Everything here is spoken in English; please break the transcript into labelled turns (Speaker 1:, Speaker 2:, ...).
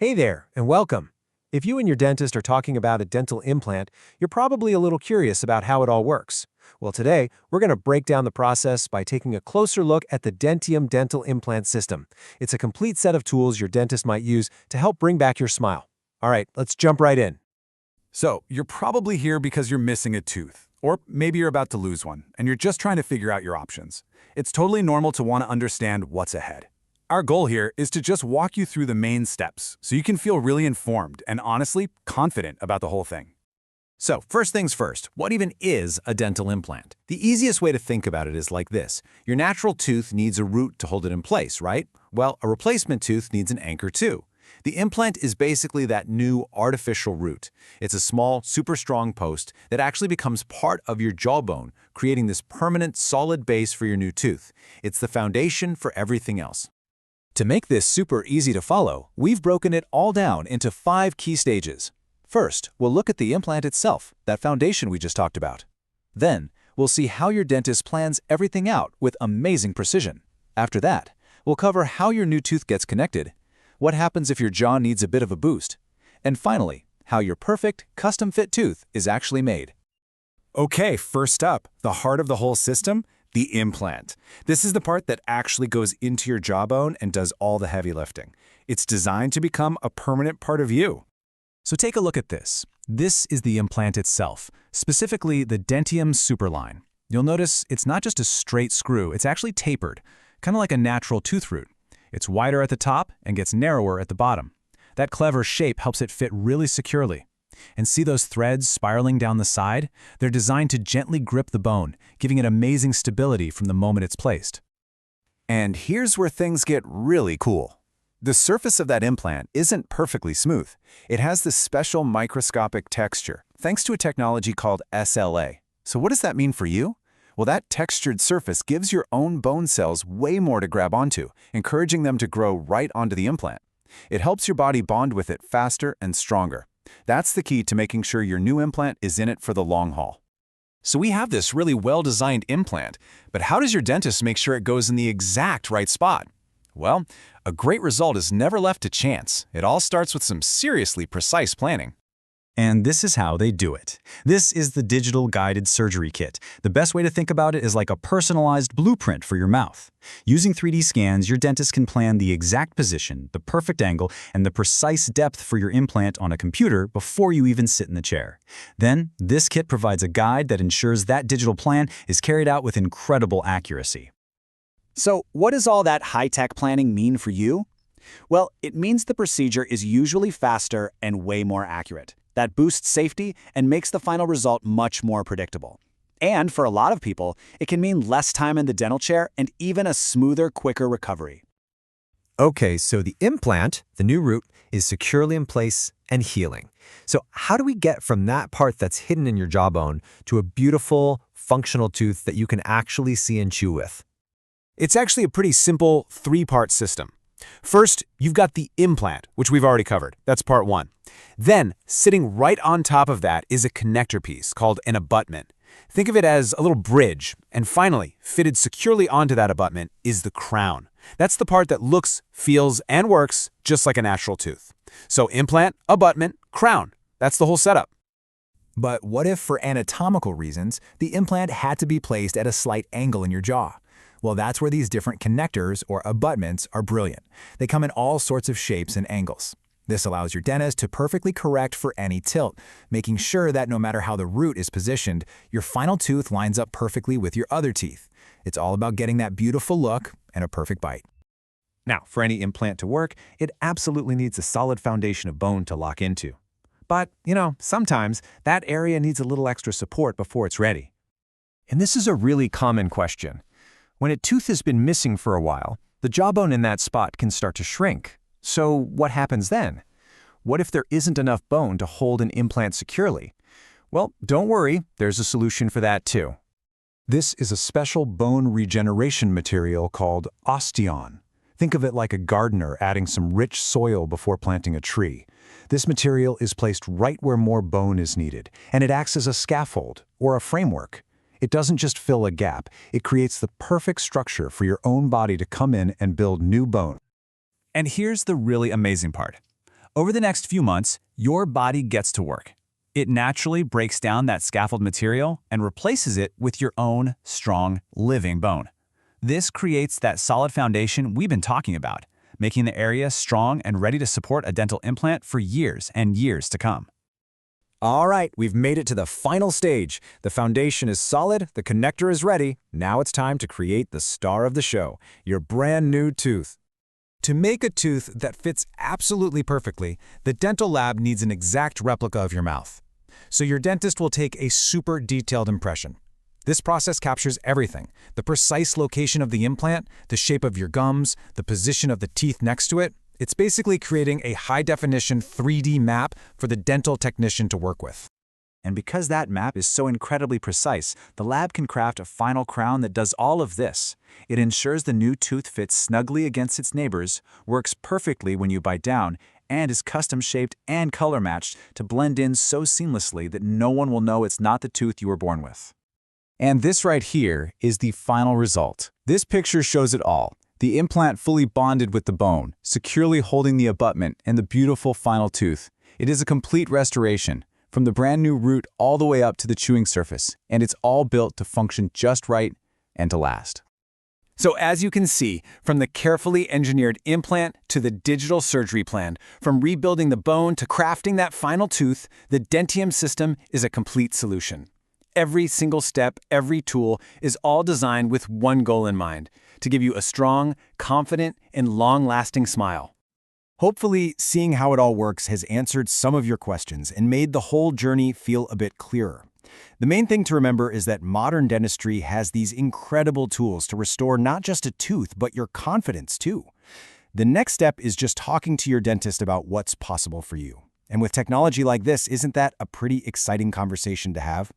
Speaker 1: Hey there, and welcome. If you and your dentist are talking about a dental implant, you're probably a little curious about how it all works. Well, today, we're going to break down the process by taking a closer look at the Dentium dental implant system. It's a complete set of tools your dentist might use to help bring back your smile. All right, let's jump right in.
Speaker 2: So, you're probably here because you're missing a tooth, or maybe you're about to lose one, and you're just trying to figure out your options. It's totally normal to want to understand what's ahead. Our goal here is to just walk you through the main steps so you can feel really informed and honestly confident about the whole thing.
Speaker 1: So, first things first, what even is a dental implant? The easiest way to think about it is like this. Your natural tooth needs a root to hold it in place, right? Well, a replacement tooth needs an anchor too. The implant is basically that new artificial root. It's a small, super strong post that actually becomes part of your jawbone, creating this permanent, solid base for your new tooth. It's the foundation for everything else. To make this super easy to follow, we've broken it all down into 5 key stages. First, we'll look at the implant itself, that foundation we just talked about. Then, we'll see how your dentist plans everything out with amazing precision. After that, we'll cover how your new tooth gets connected, what happens if your jaw needs a bit of a boost, and finally, how your perfect, custom-fit tooth is actually made.
Speaker 2: Okay, first up, the heart of the whole system, the implant. This is the part that actually goes into your jawbone and does all the heavy lifting. It's designed to become a permanent part of you.
Speaker 1: So take a look at this. This is the implant itself, specifically the Dentium Superline. You'll notice it's not just a straight screw, it's actually tapered, kind of like a natural tooth root. It's wider at the top and gets narrower at the bottom. That clever shape helps it fit really securely. And see those threads spiraling down the side? They're designed to gently grip the bone, giving it amazing stability from the moment it's placed.
Speaker 2: And here's where things get really cool. The surface of that implant isn't perfectly smooth. It has this special microscopic texture, thanks to a technology called SLA. So what does that mean for you? Well, that textured surface gives your own bone cells way more to grab onto, encouraging them to grow right onto the implant. It helps your body bond with it faster and stronger. That's the key to making sure your new implant is in it for the long haul.
Speaker 1: So we have this really well-designed implant, but how does your dentist make sure it goes in the exact right spot? Well, a great result is never left to chance. It all starts with some seriously precise planning. And this is how they do it. This is the digital guided surgery kit. The best way to think about it is like a personalized blueprint for your mouth. Using 3D scans, your dentist can plan the exact position, the perfect angle, and the precise depth for your implant on a computer before you even sit in the chair. Then, this kit provides a guide that ensures that digital plan is carried out with incredible accuracy.
Speaker 3: So, what does all that high-tech planning mean for you? Well, it means the procedure is usually faster and way more accurate. That boosts safety and makes the final result much more predictable. And for a lot of people, it can mean less time in the dental chair and even a smoother, quicker recovery.
Speaker 4: Okay, so the implant, the new root, is securely in place and healing. So how do we get from that part that's hidden in your jawbone to a beautiful, functional tooth that you can actually see and chew with?
Speaker 1: It's actually a pretty simple 3-part system. First, you've got the implant, which we've already covered. That's part 1. Then, sitting right on top of that is a connector piece called an abutment. Think of it as a little bridge. And finally, fitted securely onto that abutment is the crown. That's the part that looks, feels, and works just like a natural tooth. So implant, abutment, crown. That's the whole setup.
Speaker 5: But what if, for anatomical reasons, the implant had to be placed at a slight angle in your jaw? Well, that's where these different connectors, or abutments, are brilliant. They come in all sorts of shapes and angles. This allows your dentist to perfectly correct for any tilt, making sure that no matter how the root is positioned, your final tooth lines up perfectly with your other teeth. It's all about getting that beautiful look and a perfect bite.
Speaker 1: Now, for any implant to work, it absolutely needs a solid foundation of bone to lock into. But, sometimes that area needs a little extra support before it's ready. And this is a really common question. When a tooth has been missing for a while, the jawbone in that spot can start to shrink. So what happens then? What if there isn't enough bone to hold an implant securely? Well, don't worry, there's a solution for that too. This is a special bone regeneration material called osteon. Think of it like a gardener adding some rich soil before planting a tree. This material is placed right where more bone is needed, and it acts as a scaffold or a framework. It doesn't just fill a gap, it creates the perfect structure for your own body to come in and build new bone. And here's the really amazing part.
Speaker 2: Over the next few months, your body gets to work. It naturally breaks down that scaffold material and replaces it with your own strong, living bone. This creates that solid foundation we've been talking about, making the area strong and ready to support a dental implant for years and years to come.
Speaker 3: All right, we've made it to the final stage. The foundation is solid, the connector is ready. Now it's time to create the star of the show, your brand new tooth.
Speaker 1: To make a tooth that fits absolutely perfectly, the dental lab needs an exact replica of your mouth. So your dentist will take a super detailed impression. This process captures everything: the precise location of the implant, the shape of your gums, the position of the teeth next to it. It's basically creating a high-definition 3D map for the dental technician to work with.
Speaker 3: And because that map is so incredibly precise, the lab can craft a final crown that does all of this. It ensures the new tooth fits snugly against its neighbors, works perfectly when you bite down, and is custom-shaped and color-matched to blend in so seamlessly that no one will know it's not the tooth you were born with.
Speaker 2: And this right here is the final result. This picture shows it all. The implant fully bonded with the bone, securely holding the abutment and the beautiful final tooth. It is a complete restoration, from the brand new root all the way up to the chewing surface, and it's all built to function just right and to last.
Speaker 1: So as you can see, from the carefully engineered implant to the digital surgery plan, from rebuilding the bone to crafting that final tooth, the Dentium system is a complete solution. Every single step, every tool is all designed with one goal in mind: to give you a strong, confident, and long-lasting smile. Hopefully, seeing how it all works has answered some of your questions and made the whole journey feel a bit clearer. The main thing to remember is that modern dentistry has these incredible tools to restore not just a tooth, but your confidence too. The next step is just talking to your dentist about what's possible for you. And with technology like this, isn't that a pretty exciting conversation to have?